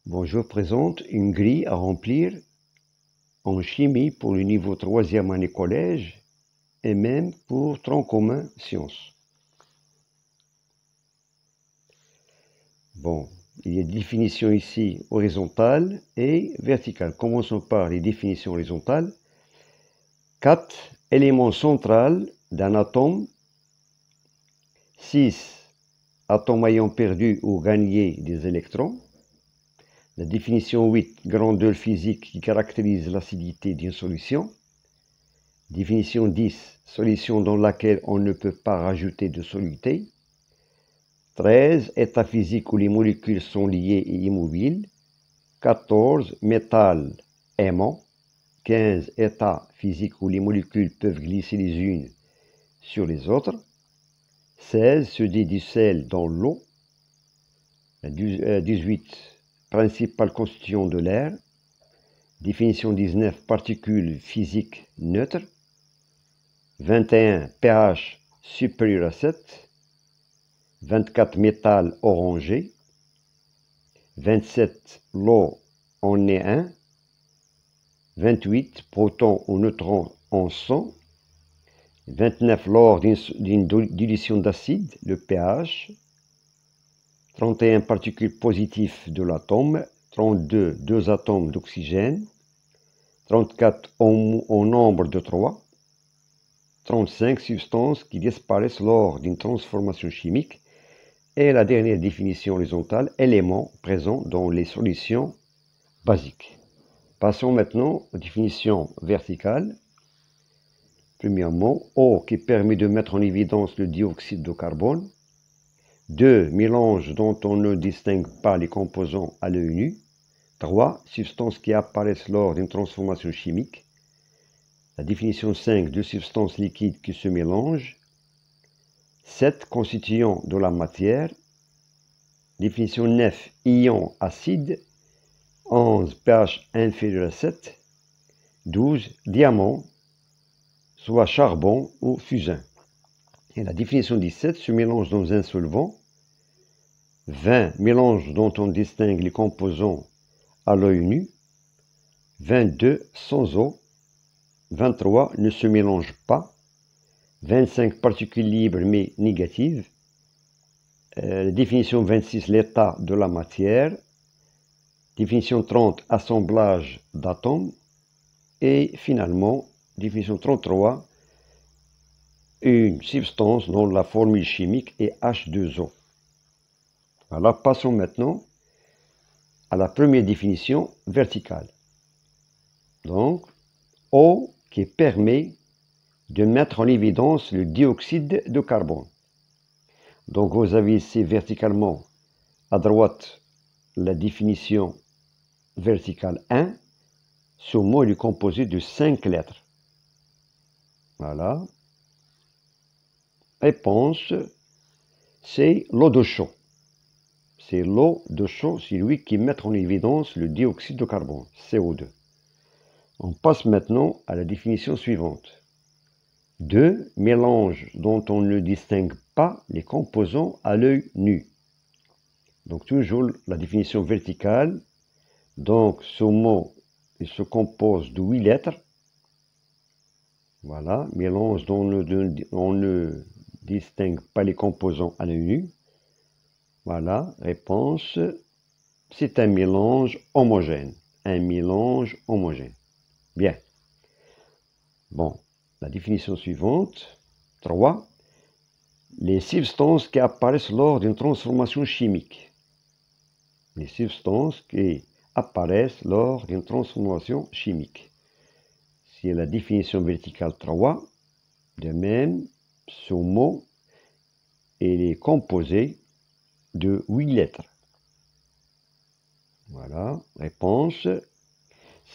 Bon, je vous présente une grille à remplir en chimie pour le niveau 3e année collège et même pour tronc commun sciences. Bon, il y a des définitions ici horizontales et verticales. Commençons par les définitions horizontales. 4 éléments centraux d'un atome. 6 atomes ayant perdu ou gagné des électrons. La définition 8, grandeur physique qui caractérise l'acidité d'une solution. Définition 10, solution dans laquelle on ne peut pas rajouter de soluté. 13, état physique où les molécules sont liées et immobiles. 14, métal aimant. 15, état physique où les molécules peuvent glisser les unes sur les autres. 16, se dit du sel dans l'eau. 18, principale constitution de l'air. Définition 19, particules physiques neutres. 21, pH supérieur à 7. 24, métal orangé. 27, l'eau en est 1. 28, protons ou neutrons en sont. 29, lors d'une dilution d'acide, le pH. 31, particules positives de l'atome. 32, 2 atomes d'oxygène. 34, en nombre de 3. 35, substances qui disparaissent lors d'une transformation chimique. Et la dernière définition horizontale, éléments présents dans les solutions basiques. Passons maintenant aux définitions verticales. Premièrement, eau qui permet de mettre en évidence le dioxyde de carbone. 2, mélange dont on ne distingue pas les composants à l'œil nu. 3, substances qui apparaissent lors d'une transformation chimique. La définition 5, deux substances liquides qui se mélangent. 7, constituant de la matière. Définition 9, ion acide. 11, pH inférieur à 7. 12, diamant, soit charbon ou fusain. Et la définition 17, se mélange dans un solvant. 20, mélange dont on distingue les composants à l'œil nu. 22, sans eau. 23, ne se mélange pas. 25, particules libres mais négatives. Définition 26, l'état de la matière. Définition 30, assemblage d'atomes. Et finalement, définition 33, une substance dont la formule chimique est H2O. Voilà, passons maintenant à la première définition verticale. Donc, eau qui permet de mettre en évidence le dioxyde de carbone. Donc, vous avez ici verticalement à droite la définition verticale 1. Ce mot est composé de 5 lettres. Voilà. Réponse, c'est l'eau de chaud. C'est l'eau de chaud, c'est lui qui met en évidence le dioxyde de carbone, CO2. On passe maintenant à la définition suivante. 2, mélange dont on ne distingue pas les composants à l'œil nu. Donc toujours la définition verticale. Donc ce mot il se compose de 8 lettres. Voilà, mélange dont on ne distingue pas les composants à l'œil nu. Voilà, réponse, c'est un mélange homogène. Un mélange homogène. Bien. Bon, la définition suivante. 3. Les substances qui apparaissent lors d'une transformation chimique. Les substances qui apparaissent lors d'une transformation chimique. C'est la définition verticale 3. De même, ce mot il est composé de 8 lettres. Voilà, réponse,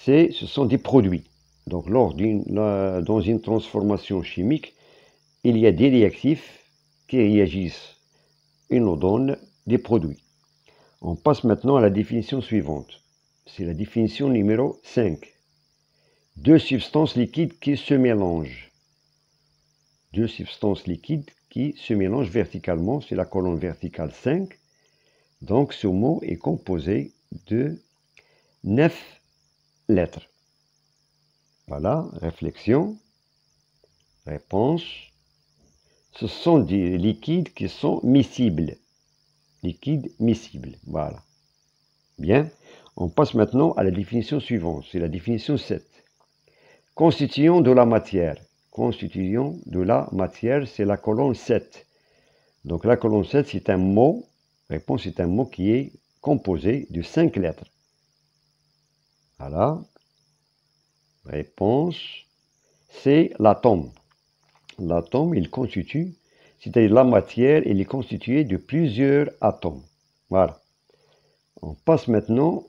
ce sont des produits. Donc, dans une transformation chimique, il y a des réactifs qui réagissent et nous donnent des produits. On passe maintenant à la définition suivante. C'est la définition numéro 5. Deux substances liquides qui se mélangent. Deux substances liquides qui se mélangent verticalement, c'est la colonne verticale 5. Donc ce mot est composé de 9 lettres. Voilà, réflexion, réponse. Ce sont des liquides qui sont miscibles. Liquides miscibles, voilà. Bien, on passe maintenant à la définition suivante, c'est la définition 7. Constituant de la matière. Constituant de la matière, c'est la colonne 7. Donc la colonne 7, c'est un mot, réponse, c'est un mot qui est composé de 5 lettres. Voilà. Réponse, c'est l'atome. L'atome, il constitue, c'est-à-dire la matière, il est constitué de plusieurs atomes. Voilà. On passe maintenant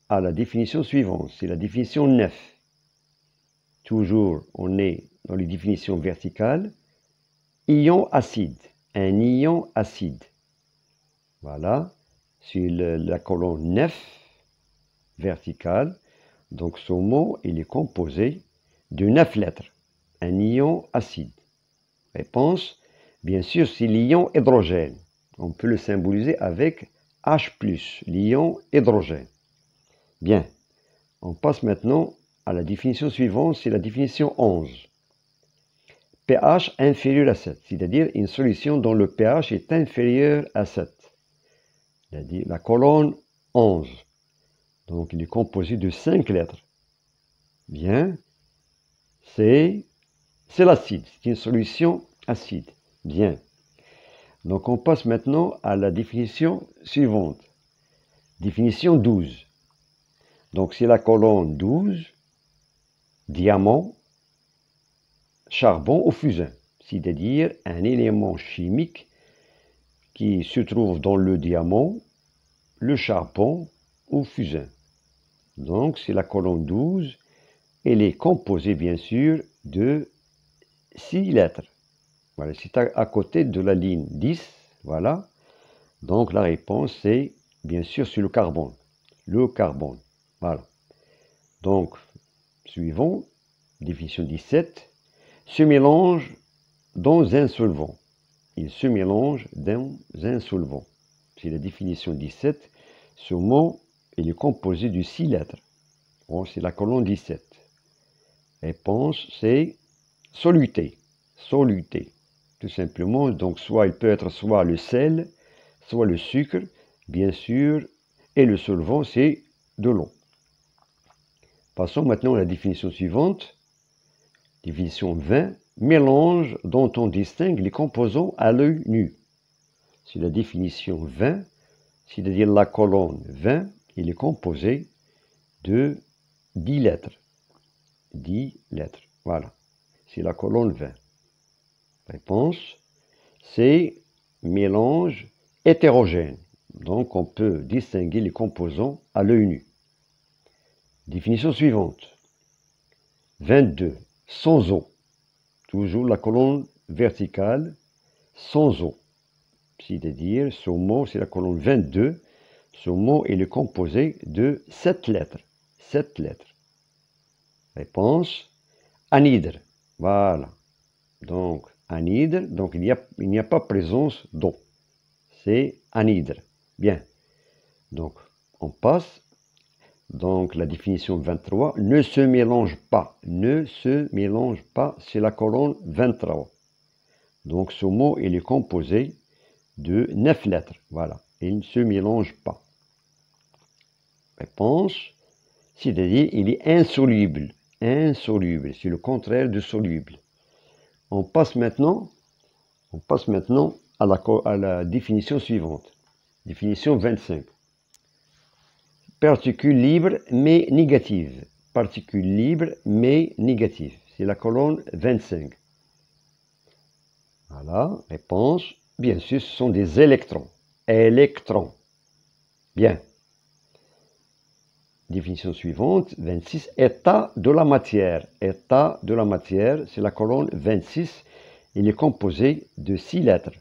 à la définition suivante, c'est la définition 9. Toujours, on est dans les définitions verticales. Ion acide, un ion acide. Voilà, c'est la colonne 9 verticale. Donc ce mot, il est composé de 9 lettres. Un ion acide. Réponse, bien sûr, c'est l'ion hydrogène. On peut le symboliser avec H+, l'ion hydrogène. Bien, on passe maintenant à la définition suivante, c'est la définition 11. pH inférieur à 7, c'est-à-dire une solution dont le pH est inférieur à 7. C'est-à-dire la colonne 11. Donc il est composé de 5 lettres. Bien, c'est l'acide, c'est une solution acide. Bien. Donc on passe maintenant à la définition suivante. Définition 12. Donc c'est la colonne 12, diamant, charbon ou fusain, c'est-à-dire un élément chimique qui se trouve dans le diamant, le charbon ou fusain. Donc c'est la colonne 12, elle est composée bien sûr de 6 lettres. Voilà, c'est à côté de la ligne 10, voilà. Donc la réponse c'est bien sûr sur le carbone. Le carbone, voilà. Donc, suivons, définition 17. Se mélange dans un solvant. Il se mélange dans un solvant. C'est la définition 17. Ce mot, il est composé de 6 lettres. Bon, c'est la colonne 17. Réponse, c'est soluté. Soluté. Tout simplement, donc soit il peut être soit le sel, soit le sucre, bien sûr, et le solvant, c'est de l'eau. Passons maintenant à la définition suivante. Définition 20. Mélange dont on distingue les composants à l'œil nu. C'est la définition 20, c'est-à-dire la colonne 20, il est composé de 10 lettres. 10 lettres, voilà. C'est la colonne 20. Réponse, c'est mélange hétérogène. Donc on peut distinguer les composants à l'œil nu. Définition suivante. 22. Sans eau. Toujours la colonne verticale, sans eau. C'est-à-dire, ce mot, c'est la colonne 22. Ce mot, il est composé de 7 lettres. 7 lettres. Réponse, anhydre. Voilà. Donc, anhydre, donc il n'y a pas présence d'eau. C'est anhydre. Bien. Donc, on passe. Donc, la définition 23, ne se mélange pas. Ne se mélange pas, c'est la colonne 23. Donc, ce mot, il est composé de 9 lettres. Voilà. Il ne se mélange pas. Réponse, c'est-à-dire, il est insoluble. Insoluble, c'est le contraire de soluble. On passe maintenant à la définition suivante. Définition 25. Particules libres mais négatives. Particules libres mais négatives. C'est la colonne 25. Voilà, réponse. Bien sûr, ce sont des électrons. Électrons. Bien. Définition suivante, 26. État de la matière. État de la matière, c'est la colonne 26. Il est composé de 6 lettres.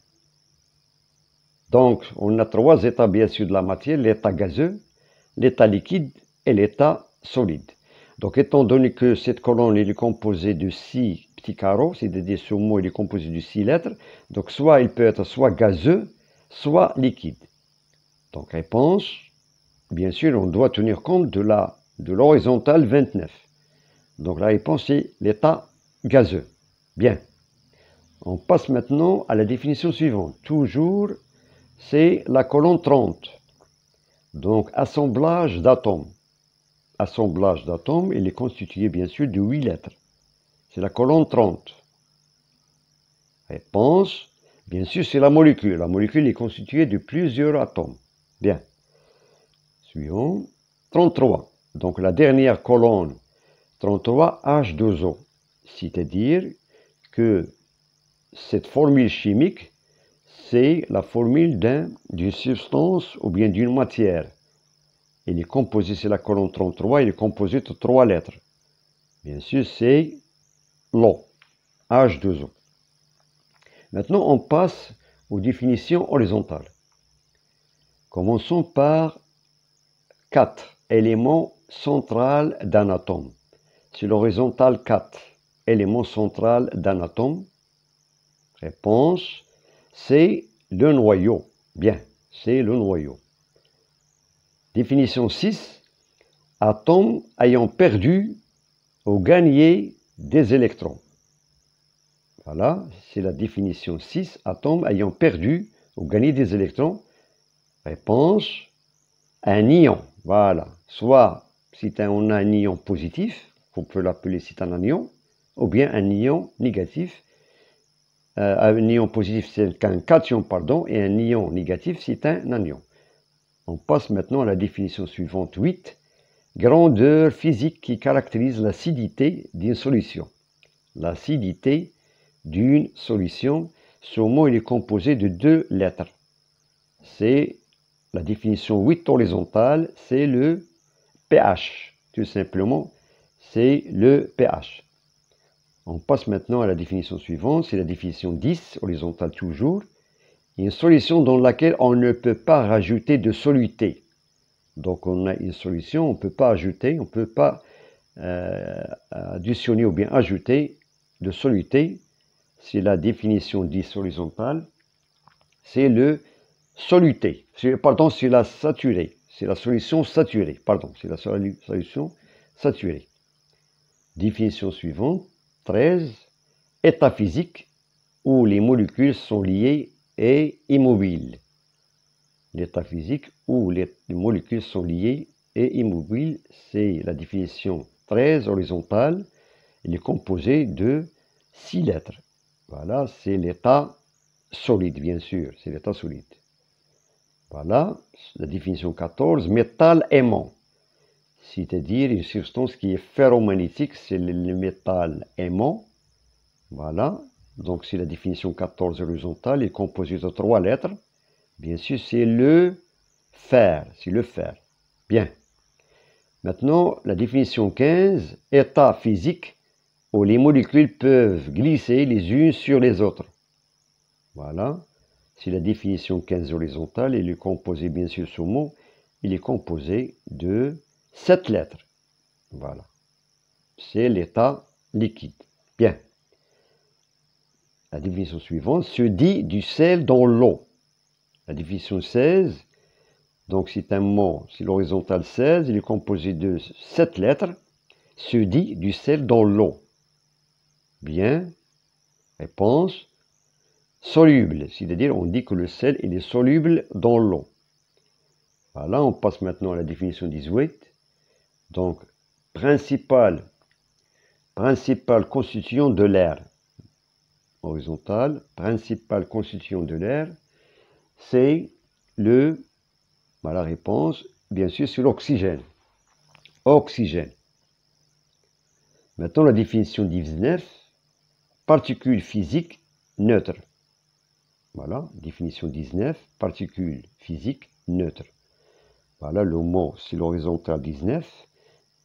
Donc, on a 3 états, bien sûr, de la matière. L'état gazeux, l'état liquide et l'état solide. Donc, étant donné que cette colonne est composée de 6 petits carreaux, c'est-à-dire ce mot il est composé de 6 lettres, donc soit il peut être soit gazeux, soit liquide. Donc, réponse, bien sûr, on doit tenir compte de l'horizontale 29. Donc la réponse est l'état gazeux. Bien. On passe maintenant à la définition suivante. Toujours, c'est la colonne 30. Donc, assemblage d'atomes. Assemblage d'atomes, il est constitué bien sûr de 8 lettres. C'est la colonne 30. Réponse, bien sûr, c'est la molécule. La molécule est constituée de plusieurs atomes. Bien. Suivant. 33. Donc, la dernière colonne, 33, H2O. C'est-à-dire que cette formule chimique, c'est la formule d'une substance ou bien d'une matière. Il est composé, c'est la colonne 33, il est composé de 3 lettres. Bien sûr, c'est l'eau, H2O. Maintenant, on passe aux définitions horizontales. Commençons par 4 éléments centraux d'un atome. C'est l'horizontale 4 éléments centraux d'un atome. Réponse, c'est le noyau. Bien, c'est le noyau. Définition 6. Atome ayant perdu ou gagné des électrons. Voilà, c'est la définition 6. Atome ayant perdu ou gagné des électrons. Réponse, un ion. Voilà, soit c'est on a un ion positif, on peut l'appeler c'est un anion, ou bien un ion négatif. Un ion positif, c'est un cation, pardon, et un ion négatif, c'est un anion. On passe maintenant à la définition suivante, 8. Grandeur physique qui caractérise l'acidité d'une solution. L'acidité d'une solution, ce mot il est composé de 2 lettres. C'est la définition 8 horizontale, c'est le pH. Tout simplement, c'est le pH. On passe maintenant à la définition suivante, c'est la définition 10, horizontale toujours. Une solution dans laquelle on ne peut pas rajouter de soluté. Donc on a une solution, on ne peut pas ajouter, on ne peut pas additionner ou bien ajouter de soluté. C'est la définition 10 horizontale. C'est le soluté. Pardon, c'est la saturée. C'est la solution saturée. Pardon, c'est la solution saturée. Définition suivante, 13. État physique où les molécules sont liées et immobiles. L'état physique où les molécules sont liées et immobiles, c'est la définition 13 horizontale. Il est composé de 6 lettres. Voilà, c'est l'état solide, bien sûr, c'est l'état solide. Voilà, la définition 14, métal aimant. C'est-à-dire une substance qui est ferromagnétique, c'est le métal aimant. Voilà, donc c'est la définition 14 horizontale, il est composé de 3 lettres. Bien sûr, c'est le fer, c'est le fer. Bien. Maintenant, la définition 15, état physique où les molécules peuvent glisser les unes sur les autres. Voilà, c'est la définition 15 horizontale. Il est composé, bien sûr, ce mot, il est composé de 7 lettres. Voilà, c'est l'état liquide. Bien. La définition suivante se dit du sel dans l'eau. La définition 16, donc c'est un mot, c'est l'horizontale 16, il est composé de 7 lettres, se dit du sel dans l'eau. Bien, réponse, soluble, c'est-à-dire on dit que le sel il est soluble dans l'eau. Voilà, on passe maintenant à la définition 18. Donc, principale constitution de l'air. Horizontale, principale constitution de l'air, c'est la réponse, bien sûr, c'est l'oxygène. Oxygène. Maintenant, la définition 19, particules physiques neutres. Voilà, définition 19, particules physiques neutres. Voilà, le mot, c'est l'horizontale 19.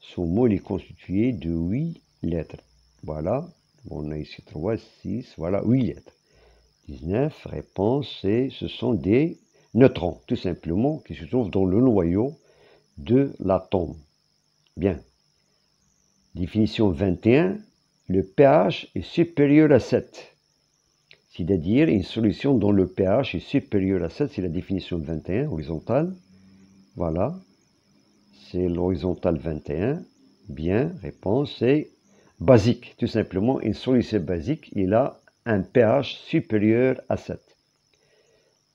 Son mot, il est constitué de 8 lettres. Voilà, on a ici 3, 6, voilà, 8 lettres. 19, réponse, ce sont des neutrons, tout simplement, qui se trouvent dans le noyau de l'atome. Bien. Définition 21, le pH est supérieur à 7. C'est-à-dire une solution dont le pH est supérieur à 7, c'est la définition 21, horizontale. Voilà. c'est l'horizontale 21. Bien, réponse, c'est basique. Tout simplement, une solution basique, il a un pH supérieur à 7.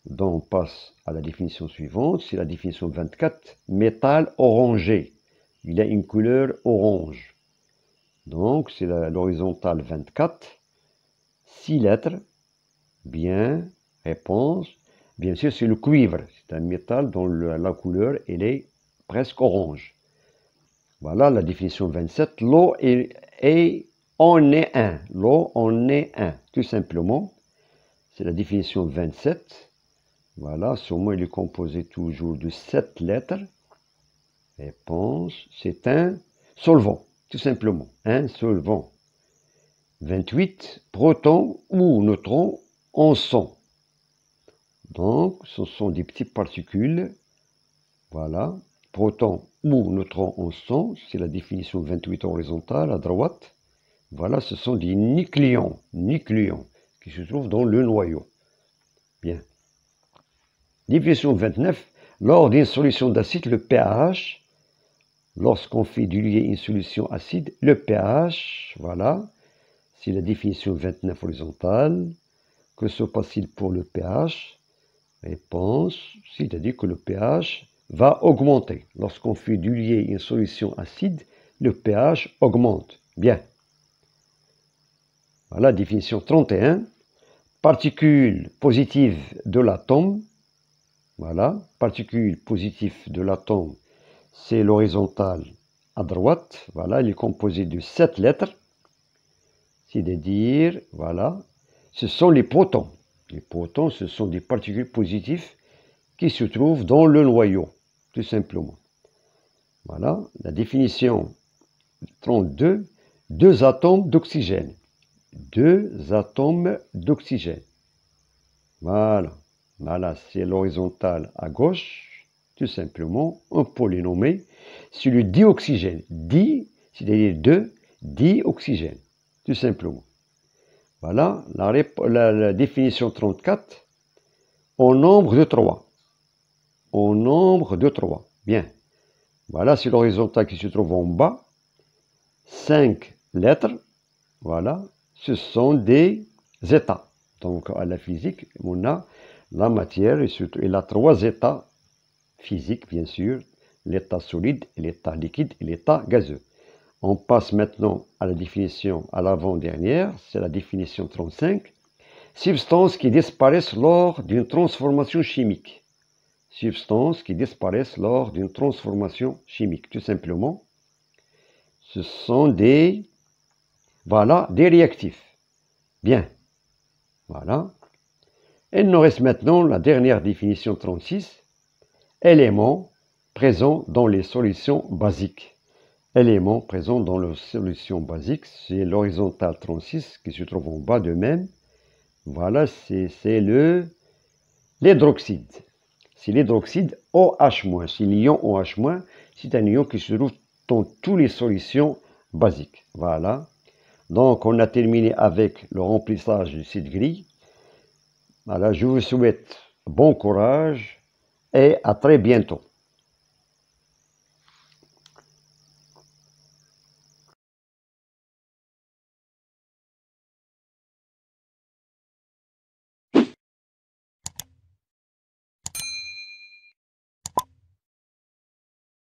Donc, on passe à la définition suivante. C'est la définition 24. Métal orangé. Il a une couleur orange. Donc, c'est l'horizontale 24. 6 lettres. Bien, réponse. Bien sûr, c'est le cuivre. C'est un métal dont la couleur, elle est presque orange. Voilà la définition 27. L'eau en est un. L'eau en est un. Tout simplement. C'est la définition 27. Voilà, sûrement il est composé toujours de 7 lettres. Réponse, c'est un solvant, tout simplement, un solvant. 28, protons ou neutrons en sont. Donc, ce sont des petites particules. Voilà, protons ou neutrons en sont, c'est la définition 28 horizontale à droite. Voilà, ce sont des nucléons, qui se trouvent dans le noyau. Bien. Définition 29, lors d'une solution d'acide, le pH, lorsqu'on fait diluer une solution acide, le pH, voilà, c'est la définition 29 horizontale. Que se passe-t-il pour le pH? Réponse, c'est-à-dire que le pH va augmenter. Lorsqu'on fait diluer une solution acide, le pH augmente. Bien. Voilà, définition 31. Particules positives de l'atome. Voilà, particules positives de l'atome, c'est l'horizontale à droite. Voilà, il est composé de 7 lettres. C'est-à-dire, voilà, ce sont les protons. Les protons, ce sont des particules positives qui se trouvent dans le noyau, tout simplement. Voilà, la définition 32, 2 atomes d'oxygène. 2 atomes d'oxygène. Voilà. Voilà, c'est l'horizontale à gauche, tout simplement, on peut les nommer. C'est le dioxygène. C'est-à-dire 2, dioxygène, tout simplement. Voilà, la définition 34, au nombre de 3. Au nombre de 3. Bien. Voilà, c'est l'horizontale qui se trouve en bas. 5 lettres. Voilà, ce sont des états. Donc, à la physique, on a la matière et surtout, il a 3 états physiques, bien sûr, l'état solide, l'état liquide et l'état gazeux. On passe maintenant à la définition à l'avant-dernière, c'est la définition 35. Substances qui disparaissent lors d'une transformation chimique. Substances qui disparaissent lors d'une transformation chimique, tout simplement. Ce sont des, voilà, des réactifs. Bien, voilà. Il nous reste maintenant la dernière définition 36, éléments présents dans les solutions basiques. Éléments présents dans les solutions basiques, c'est l'horizontale 36 qui se trouve en bas de même. Voilà, c'est l'hydroxyde. C'est l'hydroxyde OH-, c'est l'ion OH-, c'est un ion qui se trouve dans toutes les solutions basiques. Voilà. Donc, on a terminé avec le remplissage de cette grille. Voilà, je vous souhaite bon courage et à très bientôt.